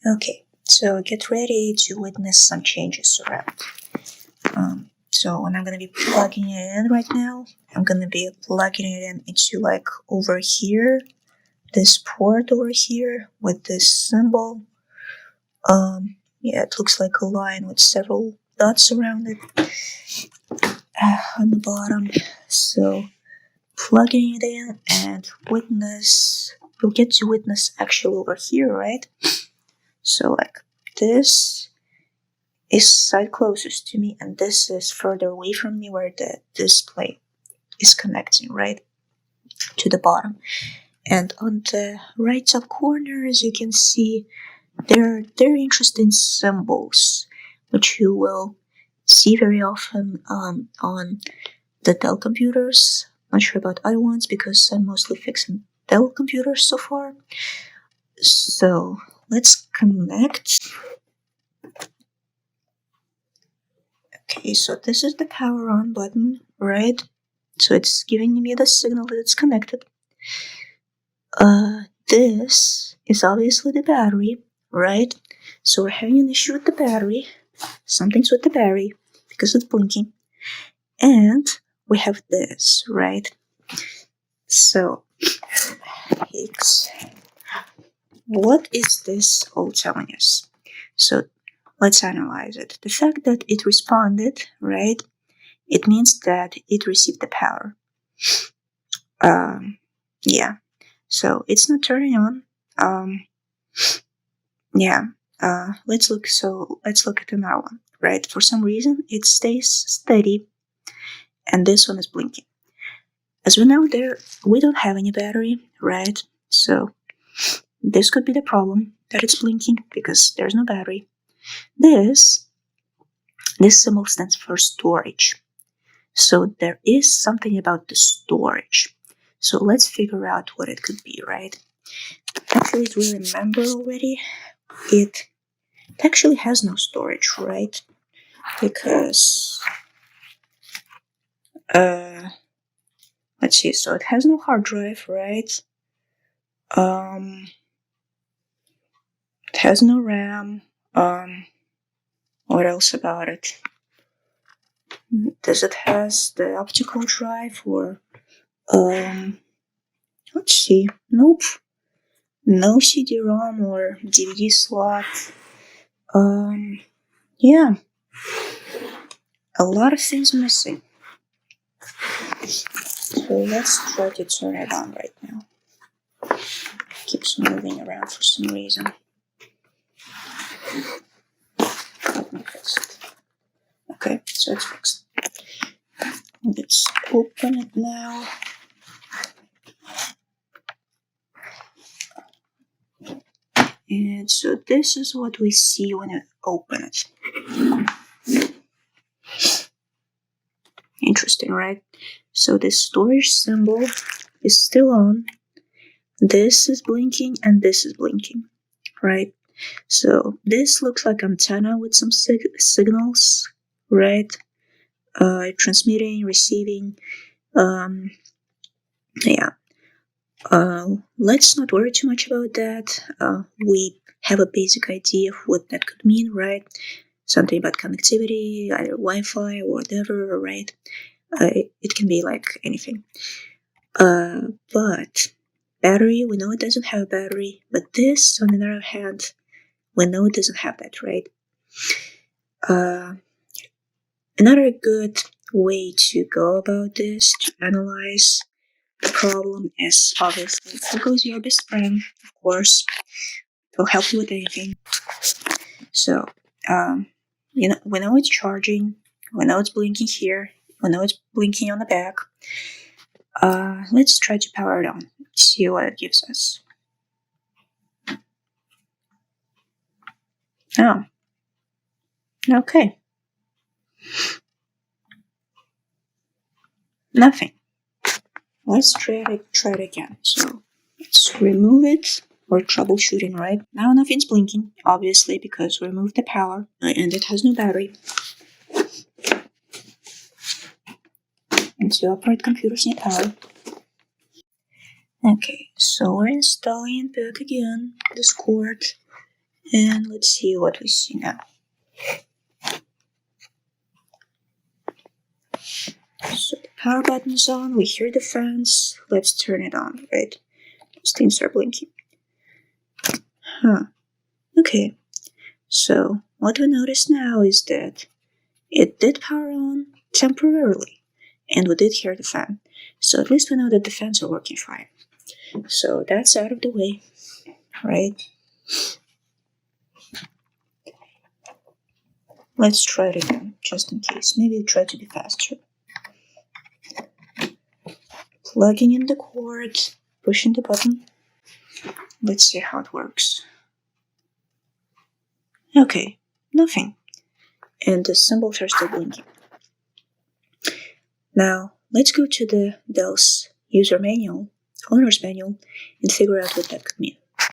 Okay, so get ready to witness some changes around. So I'm gonna be plugging it in right now. I'm gonna be plugging it in into like over here, this port over here with this symbol. Yeah, it looks like a line with several dots around it on the bottom. So plugging it in and witness, we'll get to witness actually over here, right? So like this is side closest to me, and this is further away from me where the display is connecting, right, to the bottom. And on the right top corner, as you can see, there are very interesting symbols, which you will see very often on the Dell computers. Not sure about other ones because I'm mostly fixing Dell computers so far. So let's connect. Okay, so this is the power on button, right? So it's giving me the signal that it's connected. This is obviously the battery, right? So we're having an issue with the battery. Something's with the battery because it's blinking. And we have this, right? So, Higgs. What is this all telling us? So let's analyze it. The fact that it responded, right? It means that it received the power. Yeah. So it's not turning on. Yeah. Let's look at another one, right? For some reason, it stays steady, and this one is blinking. As we know, we don't have any battery, right? So this could be the problem, that it's blinking because there's no battery. This symbol stands for storage. So there is something about the storage. So let's figure out what it could be, right? Actually, as we remember already, it actually has no storage, right? Because, let's see, so it has no hard drive, right? It has no RAM. What else about it? Does it has the optical drive or, let's see, nope. No CD-ROM or DVD slot. Yeah. A lot of things missing. So let's try to turn it on right now. It keeps moving around for some reason. Let me fix it. Okay, so it's fixed. Let's open it now. And so this is what we see when I open it. Interesting, right? So this storage symbol is still on. This is blinking and this is blinking, right? So this looks like antenna with some signals, right? Transmitting, receiving. Yeah. Let's not worry too much about that. We have a basic idea of what that could mean, right? Something about connectivity, either Wi-Fi or whatever, right? It can be like anything. But battery, we know it doesn't have a battery, but this, on the other hand, we know it doesn't have that, right? Another good way to go about this, to analyze the problem, is obviously Google's your best friend, of course. It'll help you with anything. So, we know it's charging, we know it's blinking here, we know it's blinking on the back. Let's try to power it on, see what it gives us. Oh. Okay. Nothing. Let's try it again. So let's remove it. We're troubleshooting, right? Now nothing's blinking, obviously, because we removed the power and it has no battery. And to operate computers need power. Okay, so we're installing back again Discord. And let's see what we see now. So the power button is on, we hear the fans, let's turn it on, right? Those things are blinking. Okay, so what we notice now is that it did power on temporarily, and we did hear the fan. So at least we know that the fans are working fine. So that's out of the way, right? Let's try it again, just in case. Maybe try to be faster. Plugging in the cord, pushing the button. Let's see how it works. Okay, nothing. And the symbols are still blinking. Now, let's go to the Dell's user manual, owner's manual, and figure out what that could mean.